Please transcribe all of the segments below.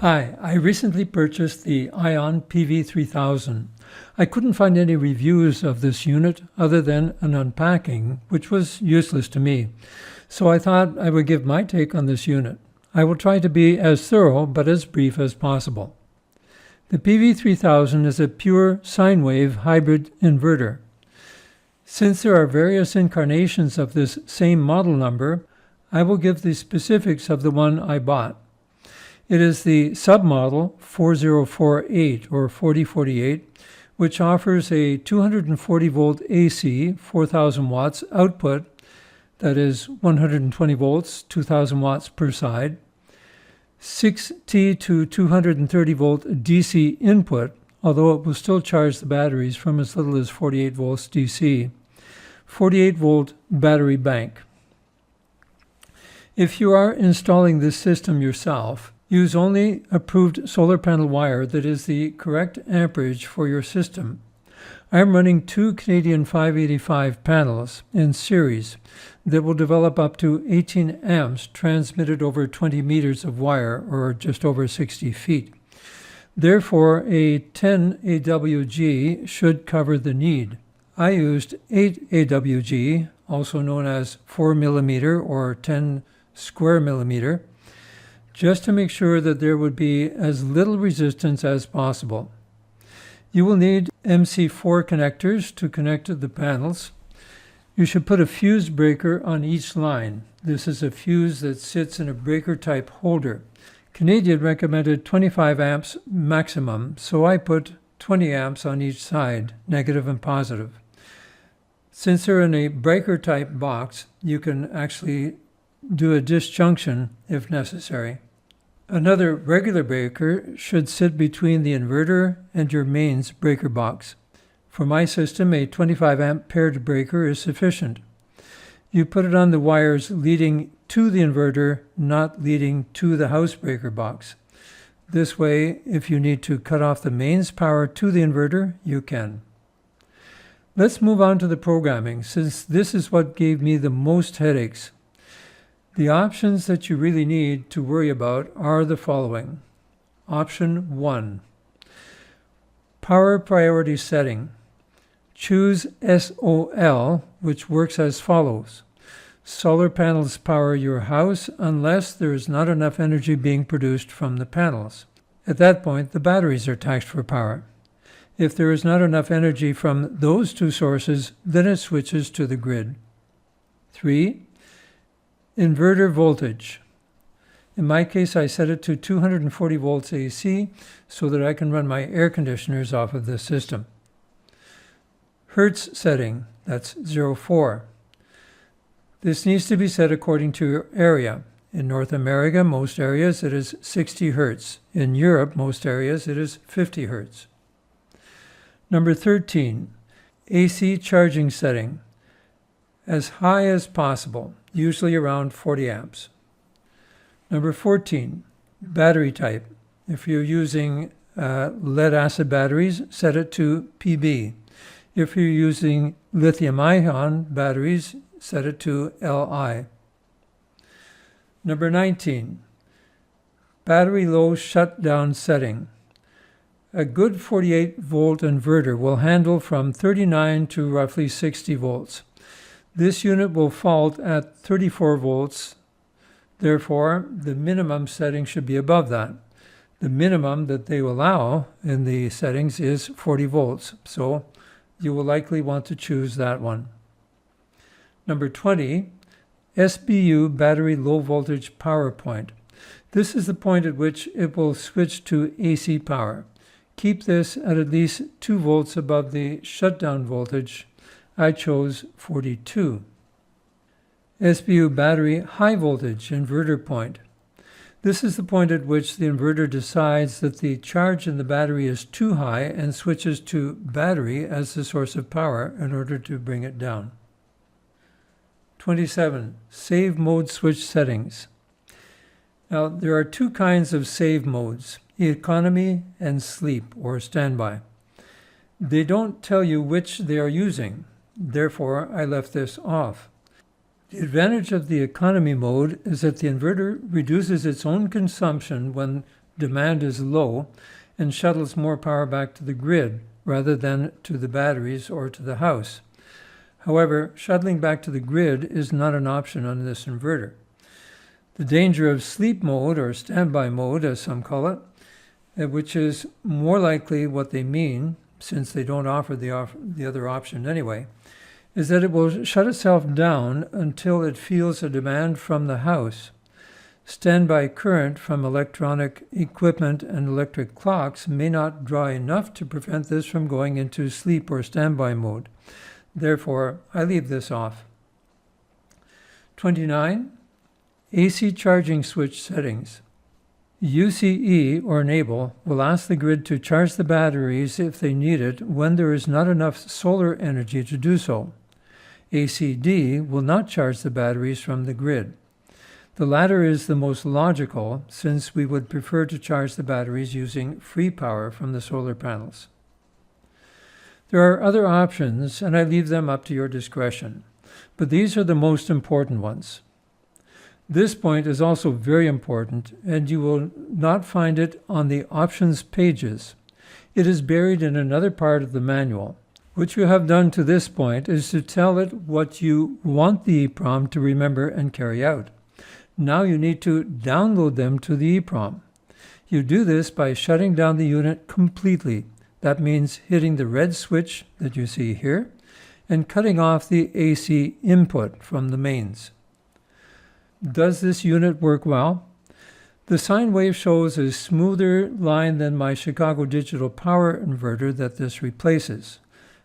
Hi, I recently purchased the ION PV3000. I couldn't find any reviews of this unit other than an unpacking, which was useless to me. So I thought I would give my take on this unit. I will try to be as thorough but as brief as possible. The PV3000 is a pure sine wave hybrid inverter. Since there are various incarnations of this same model number, I will give the specifics of the one I bought. It is the submodel 4048 or 4048, which offers a 240 volt AC, 4000 watts output, that is 120 volts, 2000 watts per side, 6T to 230 volt DC input, although it will still charge the batteries from as little as 48 volts DC, 48 volt battery bank. If you are installing this system yourself, use only approved solar panel wire that is the correct amperage for your system. I am running two Canadian 585 panels in series that will develop up to 18 amps transmitted over 20 meters of wire, or just over 60 feet. Therefore, a 10 AWG should cover the need. I used 8 AWG, also known as 4 millimeter or 10 square millimeter, just to make sure that there would be as little resistance as possible. You will need MC4 connectors to connect the panels. You should put a fuse breaker on each line. This is a fuse that sits in a breaker type holder. Canadian recommended 25 amps maximum, so I put 20 amps on each side, negative and positive. Since they're in a breaker type box, you can actually do a disjunction if necessary. Another regular breaker should sit between the inverter and your mains breaker box. For my system, a 25 amp paired breaker is sufficient. You put it on the wires leading to the inverter, not leading to the house breaker box. This way, if you need to cut off the mains power to the inverter, you can. Let's move on to the programming, since this is what gave me the most headaches. The options that you really need to worry about are the following. Option 1. Power priority setting. Choose SOL, which works as follows. Solar panels power your house unless there is not enough energy being produced from the panels. At that point, the batteries are taxed for power. If there is not enough energy from those two sources, then it switches to the grid. 3. Inverter voltage. In my case, I set it to 240 volts AC so that I can run my air conditioners off of this system. Hertz setting, that's 0.4. This needs to be set according to your area. In North America, most areas it is 60 Hertz. In Europe, most areas it is 50 Hertz. Number 13, AC charging setting. As high as possible, usually around 40 amps. Number 14, battery type. If you're using lead acid batteries, set it to PB. If you're using lithium ion batteries, set it to Li. Number 19, battery low shutdown setting. A good 48 volt inverter will handle from 39 to roughly 60 volts. This unit will fault at 34 volts. Therefore, the minimum setting should be above that. The minimum that they allow in the settings is 40 volts. So you will likely want to choose that one. Number 20, SBU battery low voltage power point. This is the point at which it will switch to AC power. Keep this at least 2 volts above the shutdown voltage. I chose 42. SBU battery high voltage inverter point. This is the point at which the inverter decides that the charge in the battery is too high and switches to battery as the source of power in order to bring it down. 27. Save mode switch settings. Now, there are two kinds of save modes, economy and sleep or standby. They don't tell you which they are using. Therefore, I left this off. The advantage of the economy mode is that the inverter reduces its own consumption when demand is low and shuttles more power back to the grid rather than to the batteries or to the house. However, shuttling back to the grid is not an option on this inverter. The danger of sleep mode, or standby mode as some call it, which is more likely what they mean since they don't offer the other option anyway, is that it will shut itself down until it feels a demand from the house. Standby current from electronic equipment and electric clocks may not draw enough to prevent this from going into sleep or standby mode. Therefore, I leave this off. 29. AC charging switch settings. UCE, or enable, will ask the grid to charge the batteries if they need it when there is not enough solar energy to do so. ACD will not charge the batteries from the grid. The latter is the most logical, since we would prefer to charge the batteries using free power from the solar panels. There are other options, and I leave them up to your discretion, but these are the most important ones. This point is also very important, and you will not find it on the options pages. It is buried in another part of the manual. What you have done to this point is to tell it what you want the EEPROM to remember and carry out. Now you need to download them to the EEPROM. You do this by shutting down the unit completely. That means hitting the red switch that you see here and cutting off the AC input from the mains. Does this unit work well? The sine wave shows a smoother line than my Chicago digital power inverter that this replaces.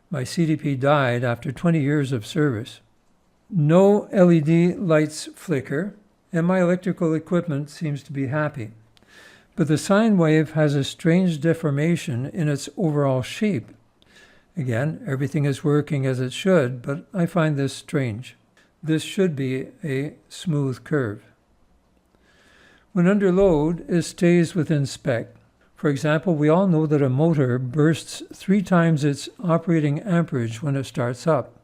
My CDP died after 20 years of service. No LED lights flicker, and my electrical equipment seems to be happy. But the sine wave has a strange deformation in its overall shape. Again, everything is working as it should, but I find this strange. This should be a smooth curve. When under load, it stays within spec. For example, we all know that a motor bursts 3 times its operating amperage when it starts up.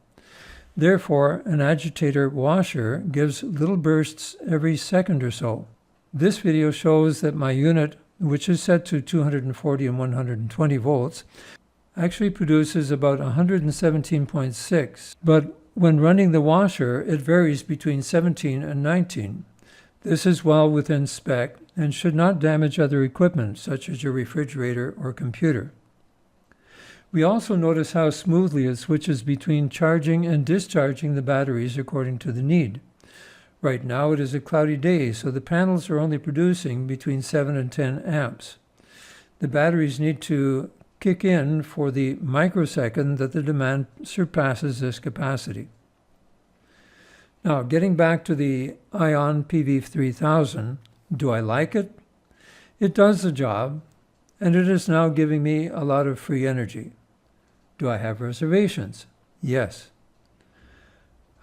Therefore, an agitator washer gives little bursts every second or so. This video shows that my unit, which is set to 240 and 120 volts, actually produces about 117.6, but when running the washer, it varies between 17 and 19. This is well within spec and should not damage other equipment, such as your refrigerator or computer. We also notice how smoothly it switches between charging and discharging the batteries according to the need. Right now it is a cloudy day, so the panels are only producing between 7 and 10 amps. The batteries need to kick in for the microsecond that the demand surpasses this capacity. Now, getting back to the ION PV3000, do I like it? It does the job, and it is now giving me a lot of free energy. Do I have reservations? Yes.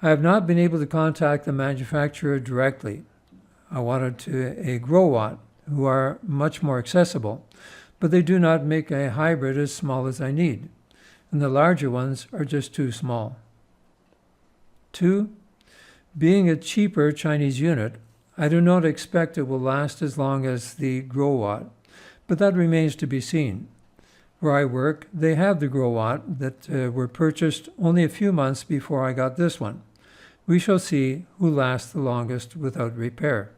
I have not been able to contact the manufacturer directly. I wanted a grow watt, who are much more accessible, but they do not make a hybrid as small as I need, and the larger ones are just too small. 2. Being a cheaper Chinese unit, I do not expect it will last as long as the grow watt, but that remains to be seen. Where I work, they have the grow watt that were purchased only a few months before I got this one. We shall see who lasts the longest without repair.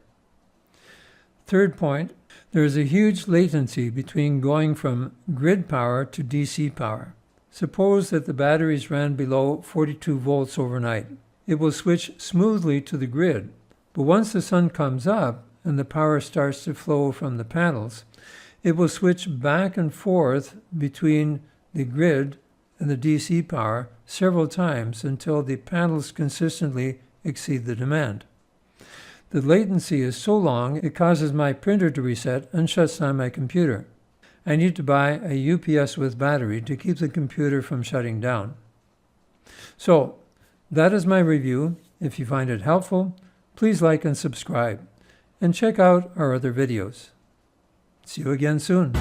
3rd point, there is a huge latency between going from grid power to DC power. Suppose that the batteries ran below 42 volts overnight. It will switch smoothly to the grid, but once the sun comes up and the power starts to flow from the panels, it will switch back and forth between the grid and the DC power several times until the panels consistently exceed the demand. The latency is so long it causes my printer to reset and shuts down my computer. I need to buy a UPS with battery to keep the computer from shutting down. So, that is my review. If you find it helpful, please like and subscribe, and check out our other videos. See you again soon.